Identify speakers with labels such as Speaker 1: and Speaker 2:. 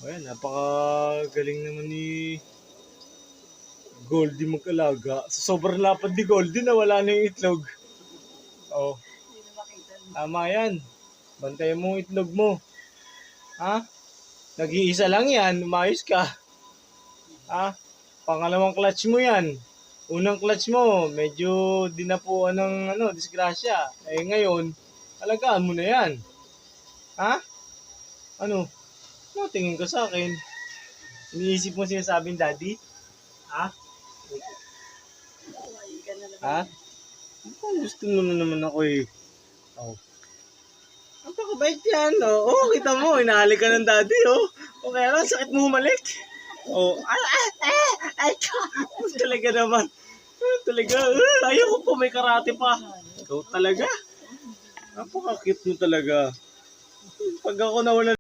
Speaker 1: Ayan, napakagaling naman ni Goldie mag-alaga. Sa sobrang lapad ni Goldie, nawala na yung itlog. Oh, tama yan. Bantayan mo yung itlog mo. Ha? Nag-iisa lang yan, umayos ka. Ha? Pangalawang clutch mo yan. Unang clutch mo, medyo dinapuan ng disgrasya. Eh ngayon, alagaan mo na yan. Ha? Ano? Ano tingin ka sa akin? Iniisip mo sinasabing daddy? Ha? Ha? Gusto mo na naman ako eh. Oh. Ang pakabait yan, oh. Oh, kita mo, inahalik ka ng daddy, oh. O kaya lang, sakit mo humalik. Oh, talaga naman. Talaga, ayoko po, may karate pa. Ikaw talaga. Napaka-cute mo talaga. Pag ako nawala